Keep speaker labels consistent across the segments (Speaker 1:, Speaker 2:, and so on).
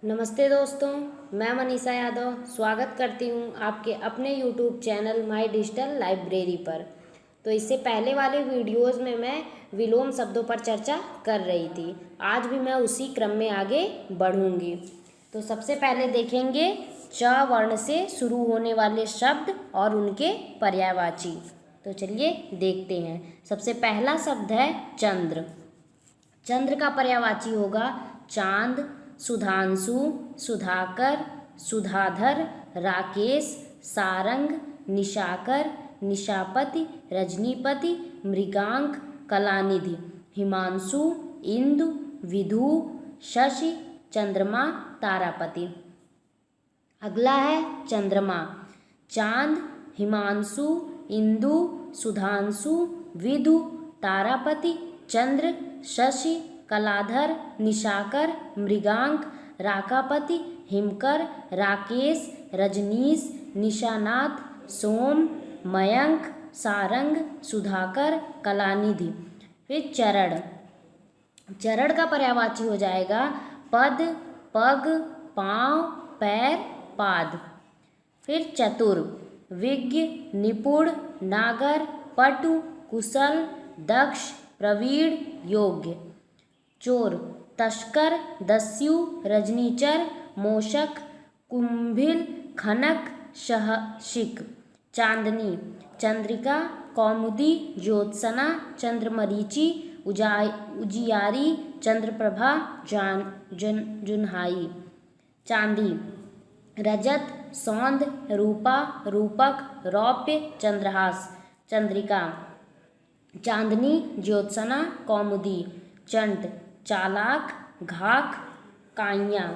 Speaker 1: नमस्ते दोस्तों, मैं मनीषा यादव स्वागत करती हूँ आपके अपने YouTube channel my digital library पर। तो इससे पहले वाले वीडियोस में मैं विलोम शब्दों पर चर्चा कर रही थी। आज भी मैं उसी क्रम में आगे बढ़ूँगी। तो सबसे पहले देखेंगे च वर्ण से शुरू होने वाले शब्द और उनके पर्यायवाची। तो चलिए देखते हैं। सबसे पहला शब्द है चंद्र। चंद्र का पर्यायवाची होगा चांद, सुधांशु, सुधाकर, सुधाधर, राकेश, सारंग, निशाकर, निशापति, रजनीपति, मृगांक, कलानिधि, हिमांशु, इंदु, विधु, शशि, चंद्रमा, तारापति। अगला है चंद्रमा। चांद, हिमांशु, इंदु, सुधांशु, विधु, तारापति, चंद्र, शशि, कलाधर, निशाकर, मृगांक, राकापति, हिमकर, राकेश, रजनीश, निशानाथ, सोम, मयंक, सारंग, सुधाकर, कलानिधि। फिर चरण। चरण का पर्यायवाची हो जाएगा पद, पग, पाँव, पैर, पाद। फिर चतुर। विज्ञ, निपुण, नागर, पटु, कुशल, दक्ष, प्रवीण, योग्य। चोर। तस्कर, दस्यु, रजनीचर, मूषक, कुंभिल, खनक, शहशिक। चांदनी। चंद्रिका, कौमुदी, ज्योत्सना, चंद्रमरीचि, उजियारी, चंद्रप्रभा, जुन्हाई। चांदी। रजत, सौंद, रूपा, रूपक, रौप्य, चंद्रहास। चंद्रिका। चांदनी, ज्योत्सना, कौमुदी। चंड। चालाक, घाक, काइयाँ।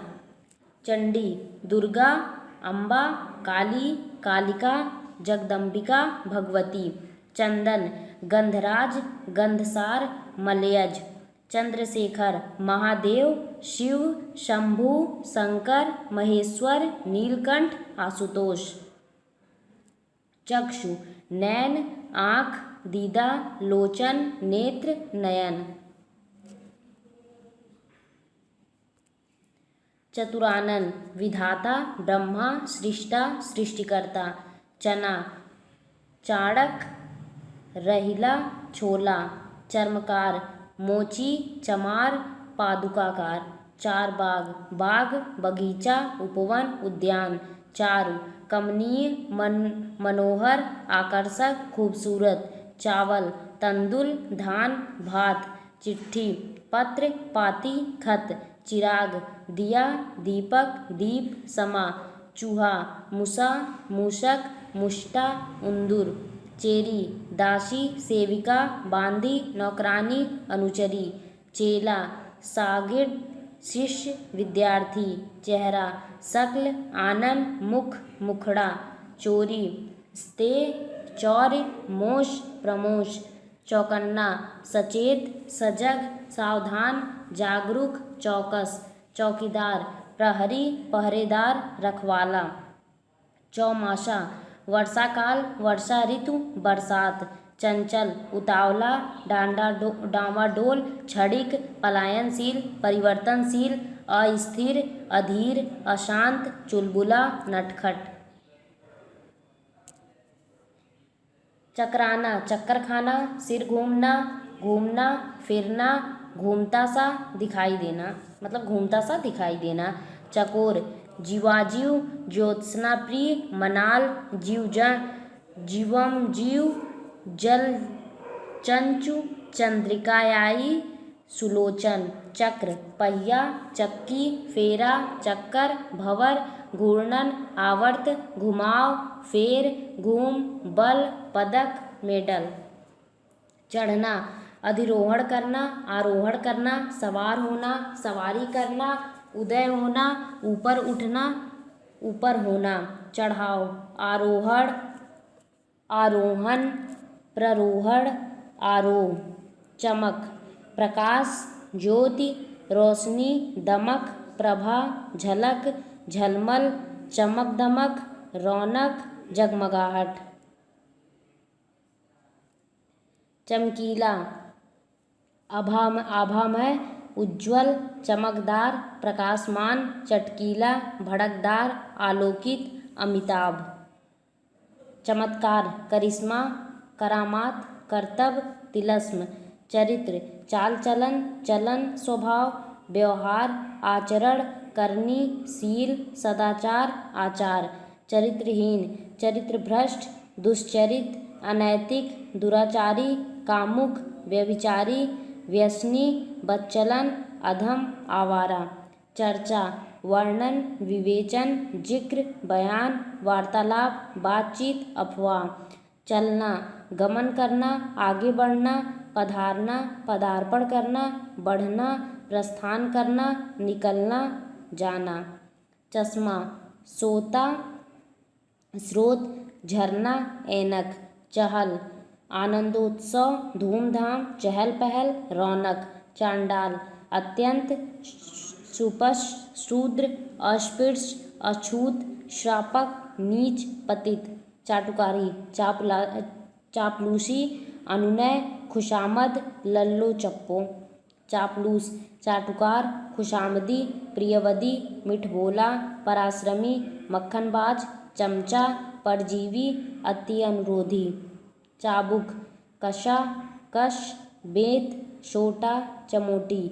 Speaker 1: चंडी। दुर्गा, अम्बा, काली, कालिका, जगदम्बिका, भगवती। चंदन। गंधराज, गंधसार, मलयज। चंद्रशेखर। महादेव, शिव, शंभु, शंकर, महेश्वर, नीलकंठ, आशुतोष। चक्षु। नैन, आँख, दीदा, लोचन, नेत्र, नयन। चतुरानन। विधाता, ब्रह्मा, सृष्टा, सृष्टिकर्ता। चना। चाणक, रहिला, छोला। चर्मकार। मोची, चमार, पादुकाकार। चार बाग। बाग, बगीचा, उपवन, उद्यान। चारु। कमनीय, मनोहर, आकर्षक, खूबसूरत। चावल। तंदुल, धान, भात। चिट्ठी। पत्र, पाती, खत। चिराग। दिया, दीपक, दीप, समा। चूहा। मूसा, मूषक, मुष्टा, उंदुर। चेरी। दासी, सेविका, बांदी, नौकरानी, अनुचरी। चेला। शागिर्द, शिष्य, विद्यार्थी। चेहरा। शक्ल, आनन, मुख, मुखड़ा। चोरी। स्ते, चौर्य, मोश, प्रमोश। चौकन्ना। सचेत, सजग, सावधान, जागरूक, चौकस। चौकीदार। प्रहरी, पहरेदार, रखवाला। चौमासा। वर्षाकाल, वर्षा ऋतु, बरसात। चंचल। उतावला, डामाडोल, क्षणिक, पलायनशील, परिवर्तनशील, अस्थिर, अधीर, अशांत, चुलबुला, नटखट। चकराना। चक्कर खाना, सिर घूमना, घूमना, फिरना, घूमता सा, दिखाई देना, मतलब घूमता सा दिखाई देना। चकोर। जीवाजीव, ज्योत्सनाप्रिय, मनाल, जीवम जीव, जल चंचु, चंद्रिकायाई, सुलोचन। चक्र। पहिया, चक्की, फेरा, चक्कर, भंवर, घूर्णन, आवर्त, घुमाव, फेर, घूम, बल, पदक, मेडल। चढ़ना। अधिरोहण करना, आरोहण करना, सवार होना, सवारी करना, उदय होना, ऊपर उठना, ऊपर होना। चढ़ाव। आरोहण, आरोहण, प्ररोहण, आरोह। चमक। प्रकाश, ज्योति, रोशनी, दमक, प्रभा, झलक, झलमल, चमक दमक, रौनक, जगमगाहट। चमकीला। आभामय, उज्ज्वल, चमकदार, प्रकाशमान, चटकीला, भड़कदार, आलोकित, अमिताभ। चमत्कार, करिश्मा, करामात, करतब, तिलस्म। चरित्र, चाल चलन, चलन, स्वभाव, व्यवहार, आचरण, करनी, शील, सदाचार, आचार। चरित्रहीन, चरित्रभ्रष्ट, दुष्चरित, अनैतिक, दुराचारी, कामुक, व्यभिचारी, व्यसनी, बदचलन, अधम, आवारा। चर्चा, वर्णन, विवेचन, जिक्र, बयान, वार्तालाप, बातचीत, अफवाह। चलना, गमन करना, आगे बढ़ना, पधारना, पदार्पण करना, बढ़ना, प्रस्थान करना, निकलना, जाना। चश्मा, सोता, स्रोत, झरना, ऐनक। चहल, आनंदोत्सव, धूमधाम, चहल पहल, रौनक। चांडाल, अत्यंत, सुपस्ट, शूद्र, अस्पृश्य, अछूत, श्रापक, नीच, पतित। चाटुकारी, चापलूसी, अनुनय, खुशामद, लल्लो चप्पो। चापलूस, चाटुकार, खुशामदी, प्रियवदी, मिठभोला, पराश्रमी, मक्खनबाज, चमचा, परजीवी, अति अनुरोधी। चाबुक, कशा, कश, बेत, सोटा, चमोटी।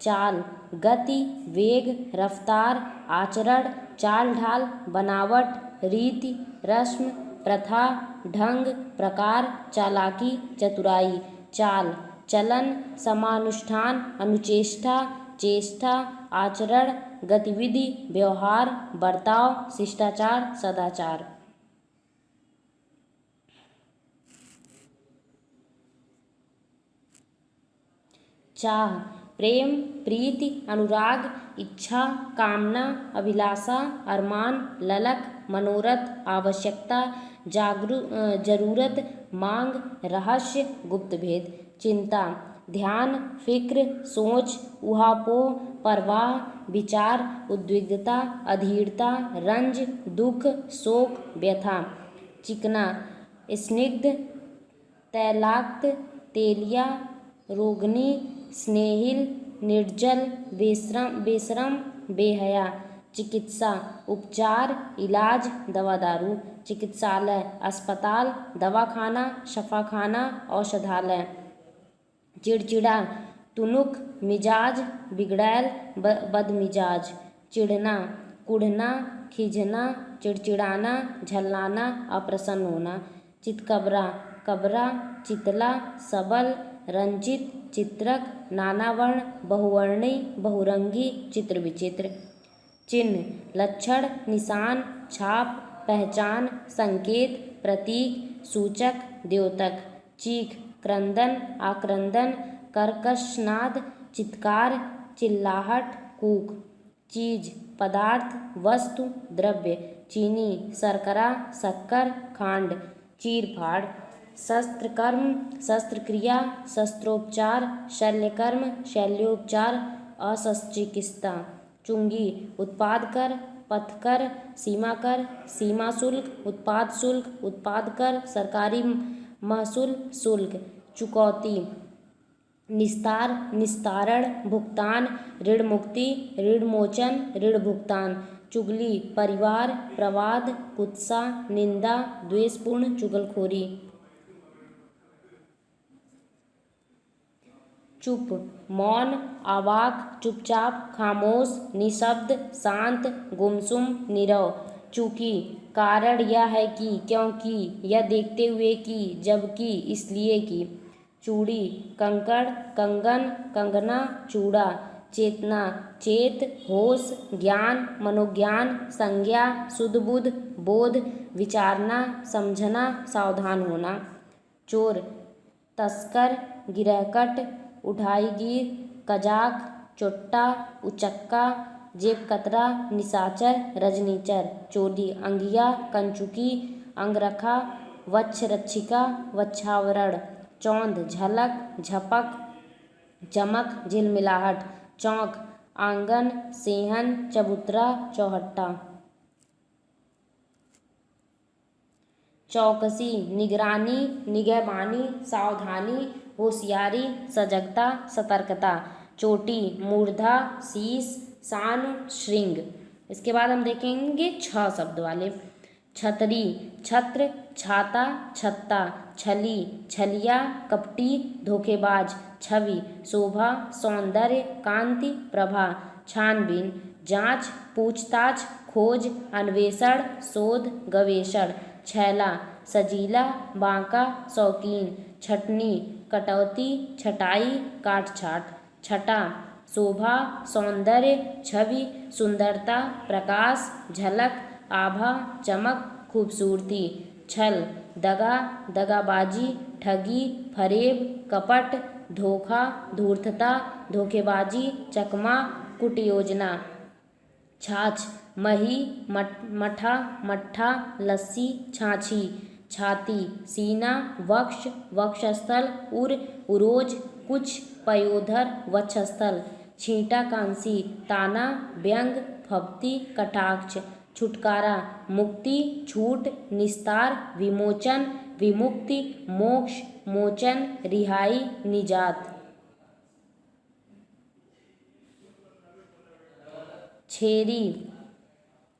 Speaker 1: चाल, गति, वेग, रफ्तार, आचरण, चाल ढाल, बनावट, रीति, रस्म, प्रथा, ढंग, प्रकार, चालाकी, चतुराई। चाल, चलन, समानुष्ठान, अनुचेष्टा, चेष्टा, आचरण, गतिविधि, व्यवहार, बर्ताव, शिष्टाचार, सदाचार। चाह, प्रेम, प्रीति, अनुराग, इच्छा, कामना, अभिलाषा, अरमान, ललक, मनोरथ, आवश्यकता, जरूरत, मांग, रहस्य, गुप्त भेद। चिंता, ध्यान, फिक्र, सोच, ऊहापोह, परवाह, विचार, उद्विग्नता, अधीरता, रंज, दुख, शोक, व्यथा। चिकना, स्निग्ध, तैलाक्त, तेलिया, रोगनी, स्नेहिल, निर्जल, बेशरम, बेहया। चिकित्सा, उपचार, इलाज, दवा दारू। चिकित्सालय, अस्पताल, दवाखाना, शफाखाना, औषधालय। चिड़चिड़ा, तुनुक, मिजाज, बिगड़ैल, बदमिजाज। चिढ़ना, कुढ़ना, खिझना, चिड़चिड़ाना, झल्लाना, अप्रसन्न होना। चितकबरा, कबरा, चितला, सबल, रंजित, चित्रक, नानावर्ण, बहुवर्णी, बहुरंगी, चित्र विचित्र। चिन्ह, लक्षण, निशान, छाप, पहचान, संकेत, प्रतीक, सूचक, द्योतक। चीख, क्रंदन, आक्रंदन, कर्कशनाद, चित्कार, चिल्लाहट, कूक। चीज, पदार्थ, वस्तु, द्रव्य। चीनी, शर्करा, शक्कर, खांड। चीरफाड़, शस्त्रकर्म, शस्त्रक्रिया, शस्त्रोपचार, शल्यकर्म, शल्योपचार, अशस्त्रचिकित्सा। चुंगी, उत्पाद कर, पथकर, सीमा कर, सीमा शुल्क, उत्पाद शुल्क, उत्पाद कर, सरकारी महसूल शुल्क। चुकौती, निस्तार, निस्तारण, भुगतान, ऋण मुक्ति, ऋण मोचन, ऋण भुगतान। चुगली, परिवार, प्रवाद, कुत्सा, निंदा, द्वेषपूर्ण, चुगलखोरी। चुप, मौन, अवाक, चुपचाप, खामोश, निशब्द, शांत, गुमसुम, नीरव। चूंकि, कारण यह है कि, क्योंकि, यह देखते हुए कि, जबकि, इसलिए कि। चूड़ी, कंकड़, कंगन, कंगना, चूड़ा। चेतना, चेत, होश, ज्ञान, मनोज्ञान, संज्ञा, शुद्ध बुद्ध, बोध, विचारना, समझना, सावधान होना। चोर, तस्कर, गिरहकट, उठाईगीर, कजाक, चोट्टा, उचक्का, जेबकतरा, निशाचर, रजनीचर। चोली, अंगिया, कंचुकी, अंगरखा, वक्षरक्षिका, वक्षावरण। चौंध, झलक, झपक, चमक, झिलमिलाहट। चौक, आंगन, सेहन, चबूतरा, चौहट्टा। चौकसी, निगरानी, निगहबानी, सावधानी, होशियारी, सजगता, सतर्कता। चोटी, मूर्धा, शीश, शान, श्रृंग। इसके बाद हम देखेंगे 6 शब्द वाले। छतरी, छत्र, छाता, छत्ता, छली, छलिया, कपटी, धोखेबाज, छवि, शोभा, सौंदर्य, कांति, प्रभा, छानबीन, जांच, पूछताछ, खोज, अन्वेषण, शोध, गवेषण, छैला, सजीला, बांका, शौकीन, छटनी, कटौती, छटाई, काटछाट, छटा, शोभा, सौंदर्य, छवि, सुंदरता, प्रकाश, झलक, आभा, चमक, खूबसूरती, छल, दगा, दगाबाजी, ठगी, फरेब, कपट, धोखा, धूर्तता, धोखेबाजी, चकमा, कुटयोजना, छाछ, मही, मठा, मट्ठा, लस्सी, छाछी, छाती, सीना, वक्ष, वक्षस्थल, उरोज, कुछ, पयोधर, वक्षस्थल, छींटा, कांसी, ताना, व्यंग, फब्ती, कटाक्ष, छुटकारा, मुक्ति, छूट, निस्तार, विमोचन, विमुक्ति, मोक्ष, मोचन, रिहाई, निजात। छेरी,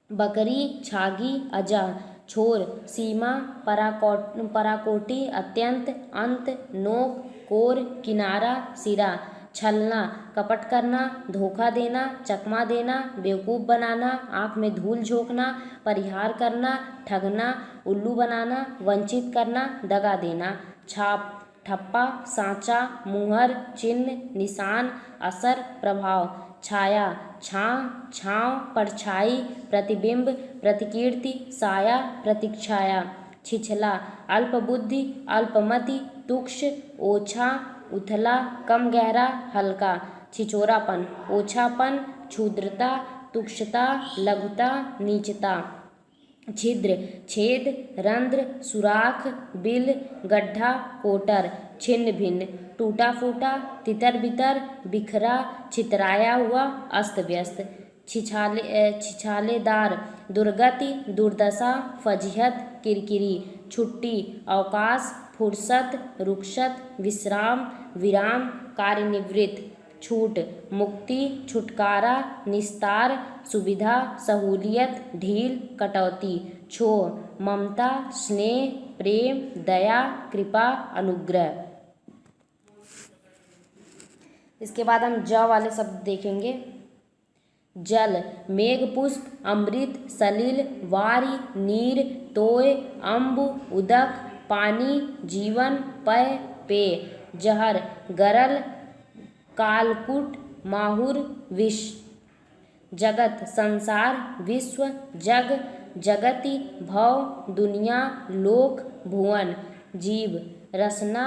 Speaker 1: बकरी, छागी, अजा, छोर, सीमा, पराकोटी, अत्यंत, अंत, नोक, कोर, किनारा, सिरा, छलना, कपट करना, धोखा देना, चकमा देना, बेवकूफ़ बनाना, आँख में धूल झोंकना, परिहार करना, ठगना, उल्लू बनाना, वंचित करना, दगा देना, छाप, ठप्पा, सांचा, मुहर, चिन्ह, निशान, असर, प्रभाव, छाया, छां, छांव, परछाई, प्रतिबिंब, प्रतिकीर्ति, साया, प्रतीक्षाया, छिछला, अल्पबुद्धि, अल्पमति, तुक्ष, ओछा, उथला, कम गहरा, हल्का, छिछोरापन, ओछापन, क्षुद्रता, तुक्षता, लघुता, नीचता, छिद्र, छेद, रंध्र, सुराख, बिल, गड्ढा, कोटर, छिन्न भिन्न, टूटा फूटा, तितर बितर, बिखरा, छितराया हुआ, अस्त व्यस्त, छिछालेदार, दुर्गति, दुर्दशा, फजीहत, किरकिरी, छुट्टी, अवकाश, फुर्सत, रुखसत, विश्राम, विराम, कार्यनिवृत्त, छूट, मुक्ति, छुटकारा, निस्तार, सुविधा, सहूलियत, ढील, कटौती, छोह, ममता, स्नेह, प्रेम, दया, कृपा, अनुग्रह। इसके बाद हम ज वाले शब्द देखेंगे। जल, मेघ पुष्प, अमृत, सलिल, वारी, नीर, तोय, अम्बु, उदक, पानी, जीवन, पय, पेय, जहर, गरल, कालकूट, माहुर, विष, जगत, संसार, विश्व, जग, जगति, भव, दुनिया, लोक, भुवन, जीव, रसना,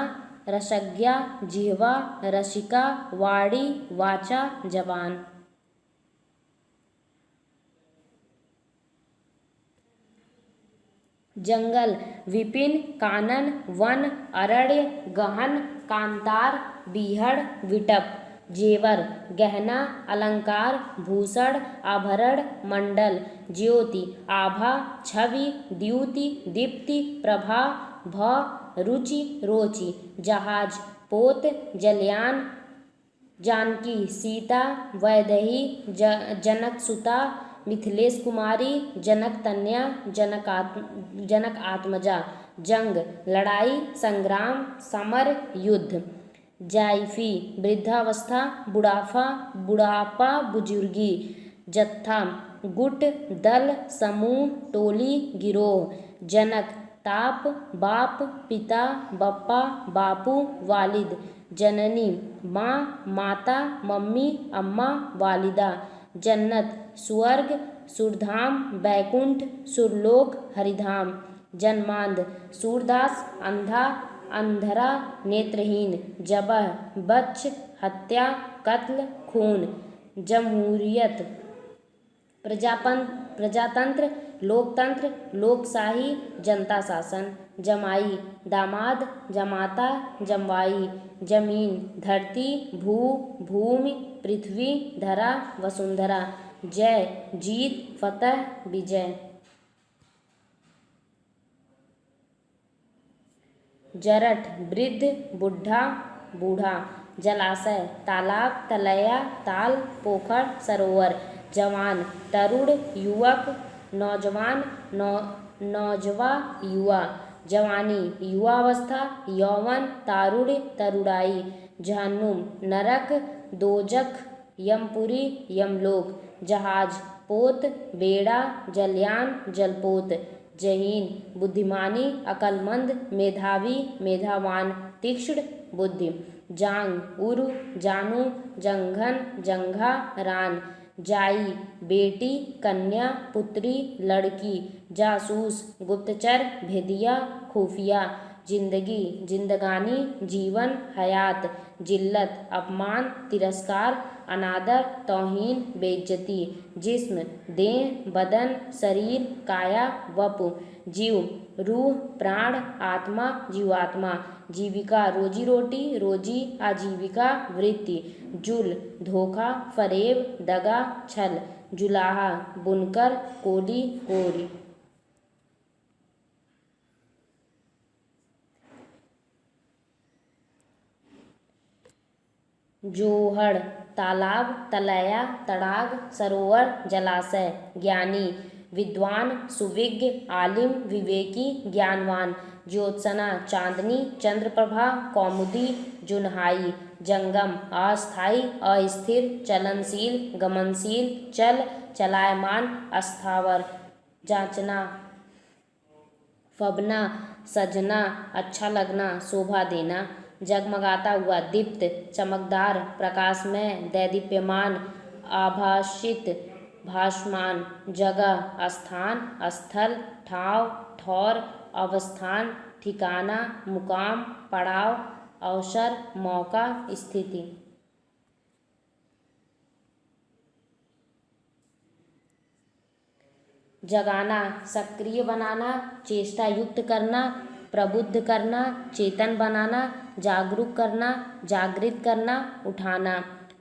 Speaker 1: रसज्ञा, जिह्वा, रसिका, वाणी, वाचा, जबान। जंगल, विपिन, कानन, वन, अरण्य, गहन, कांतार, बीहड़, विटप, जेवर, गहना, अलंकार, भूषण, आभरण, मंडल, ज्योति, आभा, छवि, द्युति, दीप्ति, प्रभा, भ, रुचि, रोचि, जहाज, पोत, जलयान, जानकी, सीता, वैदेही, जनकसुता, मिथिलेश कुमारी, जनक कन्या, जनक आत्मजा, जंग, लड़ाई, संग्राम, समर, युद्ध, जाइफी, वृद्धावस्था, बुढ़ापा, बुजुर्गी, जत्था, गुट, दल, समूह, टोली, गिरोह, जनक, ताप, बाप, पिता, बप्पा, बापू, वालिद, जननी, माँ, माता, मम्मी, अम्मा, वालिदा, जन्नत, स्वर्ग, सुरधाम, बैकुंठ, सुरलोक, हरिधाम, जन्मांध, सूरदास, अंधा, अंधरा, नेत्रहीन, जबह, बच्च, हत्या, कत्ल, खून, जमहूरियत, प्रजातंत्र, लोकतंत्र, लोकशाही, जनता शासन, जमाई, दामाद, जमाता, जमवाई, जमीन, धरती, भूमि, पृथ्वी, धरा, वसुंधरा, जय, जीत, फतह, विजय। जरठ, वृद्ध, बुढ़ा, बूढ़ा, जलाशय तालाब तलैया ताल पोखर सरोवर। जवान तरुण युवक नौजवान नौजवा युवा। जवानी युवावस्था यौवन तारुण्य तरुणाई। जहन्नुम नरक दोजख यमपुरी यमलोक। जहाज पोत बेड़ा जलयान जलपोत। जहीन बुद्धिमानी अकलमंद मेधावी मेधावान तीक्ष्ण बुद्धि। जांग उरु जानू जंघन जंघा रान। जाई बेटी कन्या पुत्री लड़की। जासूस गुप्तचर भेदिया खुफिया। जिंदगी जिंदगानी जीवन हयात। जिल्लत अपमान तिरस्कार अनादर तौहीन बेइज्जती। जिस्म देह बदन शरीर काया वपु। जीव रूह प्राण आत्मा जीवात्मा। जीविका रोजी रोटी रोजी आजीविका वृत्ति। जुल धोखा फरेब दगा छल। जुलाहा बुनकर कोली कोरी। जोहड़ तालाब तलैया तड़ाग सरोवर जलाशय। ज्ञानी विद्वान सुविज्ञ आलिम विवेकी ज्ञानवान। ज्योत्सना चांदनी चंद्रप्रभा कौमुदी जुनहाई। जंगम अस्थाई अस्थिर चलनशील गमनशील चल चलायमान अस्थावर। जांचना फबना सजना अच्छा लगना शोभा देना। जगमगाता हुआ दीप्त चमकदार प्रकाशमय दैदीप्यमान आभाषित भासमान। जगह स्थान स्थल ठाव ठौर अवस्थान ठिकाना मुकाम पड़ाव अवसर मौका स्थिति। जगाना सक्रिय बनाना चेष्टा युक्त करना प्रबुद्ध करना चेतन बनाना जागरूक करना जागृत करना उठाना।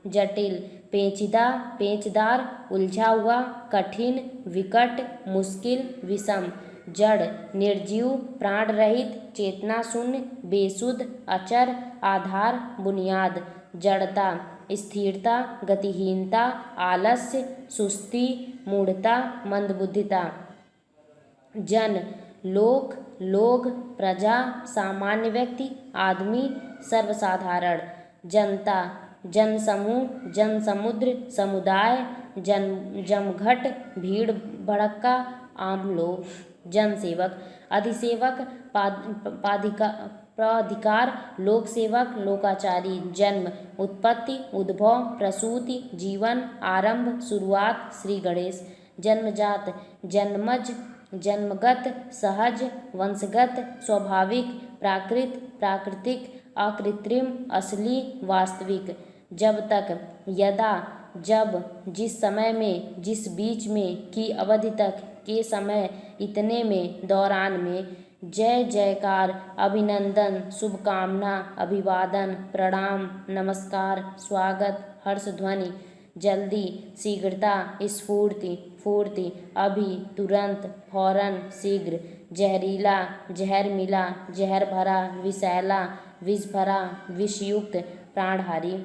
Speaker 1: जटिल पेचीदा पेचदार उलझा हुआ कठिन विकट मुश्किल विषम। जड़ निर्जीव प्राण रहित चेतना शून्य बेसुध अचर आधार बुनियाद। जड़ता स्थिरता गतिहीनता आलस्य सुस्ती मूढ़ता मंदबुद्धिता। जन लोक लोग प्रजा सामान्य व्यक्ति आदमी सर्वसाधारण। जनता जनसमूह जनसमुद्र समुदाय जमघट भीड़ भड़क्का आम लोग। जनसेवक अधिसेवक प्राधिकार लोकसेवक लोकाचारी। जन्म उत्पत्ति उद्भव प्रसूति जीवन आरंभ शुरुआत श्री गणेश। जन्मजात जन्मज जन्मगत सहज वंशगत स्वाभाविक प्राकृत प्राकृतिक अकृत्रिम असली वास्तविक। जब तक यदा जब जिस समय में जिस बीच में की अवधि तक के समय इतने में दौरान में। जय जयकार अभिनंदन शुभकामना अभिवादन प्रणाम नमस्कार स्वागत हर्ष ध्वनि। जल्दी शीघ्रता स्फूर्ति फूर्ति अभी तुरंत फौरन शीघ्र। जहरीला जहर मिला जहर भरा विषैला विष भरा विषयुक्त प्राणहारी।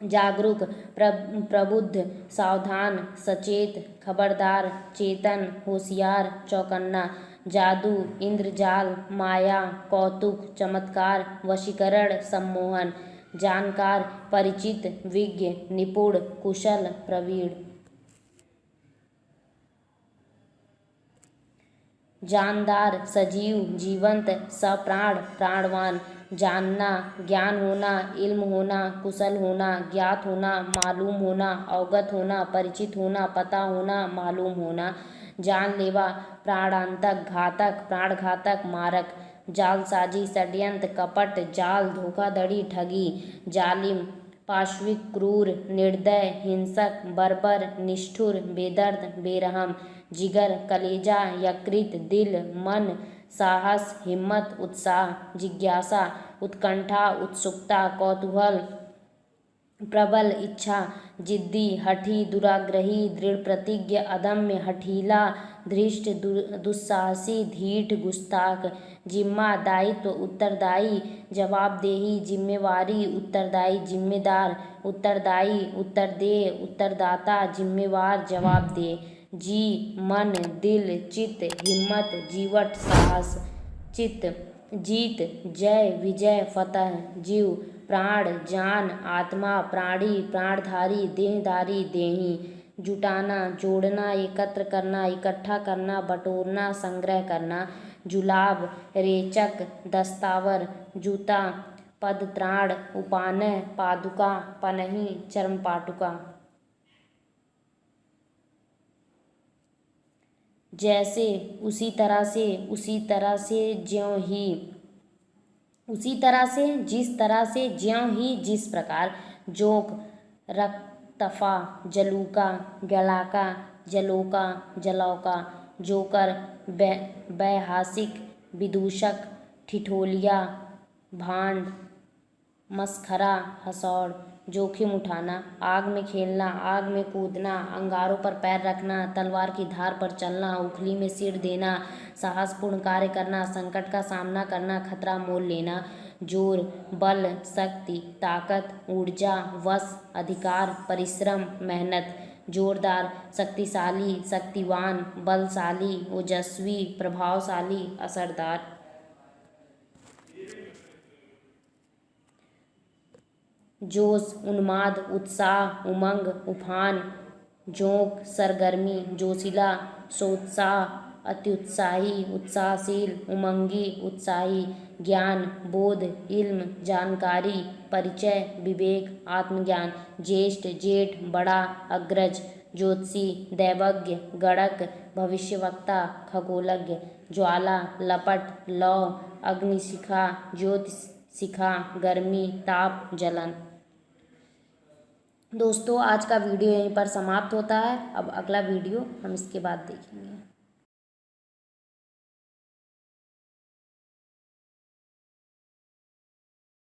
Speaker 1: जागरूक प्रबुद्ध सावधान सचेत खबरदार चेतन होशियार चौकन्ना। जादू इंद्रजाल माया कौतुक चमत्कार वशीकरण सम्मोहन। जानकार परिचित विज्ञ निपुण कुशल प्रवीण। जानदार सजीव जीवंत सप्राण प्राणवान। जानना ज्ञान होना इल्म होना कुशल होना ज्ञात होना मालूम होना अवगत होना परिचित होना पता होना मालूम होना। जानलेवा प्राणांतक घातक प्राणघातक मारक। जालसाजी षड्यंत्र कपट जाल धोखाधड़ी ठगी। जालिम पाशविक क्रूर निर्दय हिंसक बर्बर निष्ठुर बेदर्द बेरहम। जिगर कलेजा यकृत दिल मन साहस हिम्मत उत्साह जिज्ञासा उत्कंठा उत्सुकता कौतूहल प्रबल इच्छा, जिद्दी, हठी, दुराग्रही, दृढ़ प्रतिज्ञ, अदम्य, हठीला, धृष्ट, दुस्साहसी, ढीठ, गुस्ताख। जिम्मा दायित्व, उत्तरदायी, जवाबदेही, जिम्मेवारी, उत्तरदायी, जिम्मेदार, उत्तरदायी, उत्तरदेह, उत्तरदाता, जिम्मेवार, जवाबदेह। जी मन, दिल, चित्त, हिम्मत, जीवट, साहस, चित्त, जीत, जय, विजय, फतह। जीव, प्राण, जान, आत्मा, प्राणी, प्राणधारी, देहधारी, देही। जुटाना, जोड़ना, एकत्र करना, इकट्ठा करना, बटोरना, संग्रह करना। जुलाब, रेचक, दस्तावर, जूता, पदत्राण, उपानय, पादुका, पनही, चर्मपाटुका। जैसे, उसी तरह से, उसी तरह से, ज्यों ही, उसी तरह से, जिस तरह से, ज्यों ही, जिस प्रकार। जोक, रक्तफा, जलूका, गलाका, जलोका, जलौका। जोकर, वैहासिक, विदूषक, ठिठोलिया, भांड, मसखरा, हसौड़। जोखिम उठाना, आग में खेलना, आग में कूदना, अंगारों पर पैर रखना, तलवार की धार पर चलना, उखली में सिर देना, साहसपूर्ण कार्य करना, संकट का सामना करना, खतरा मोल लेना। जोर, बल, शक्ति, ताकत, ऊर्जा, वश, अधिकार, परिश्रम, मेहनत। जोरदार, शक्तिशाली, शक्तिवान, बलशाली, ओजस्वी, प्रभावशाली, असरदार। जोश, उन्माद, उत्साह, उमंग, उफान। जोंक, सरगर्मी, जोशीला, सोत्साह, अत्युत्साही, उत्साहशील, उमंगी, उत्साही। ज्ञान, बोध, इल्म, जानकारी, परिचय, विवेक, आत्मज्ञान। ज्येष्ठ, जेठ, बड़ा, अग्रज। ज्योतिषी, दैवज्ञ, गणक, भविष्यवक्ता, खगोलज्ञ। ज्वाला, लपट, लौ, अग्निशिखा, ज्योतिशिखा, गर्मी, ताप, जलन। दोस्तों आज का वीडियो यहीं पर समाप्त होता है। अब अगला वीडियो हम इसके बाद देखेंगे।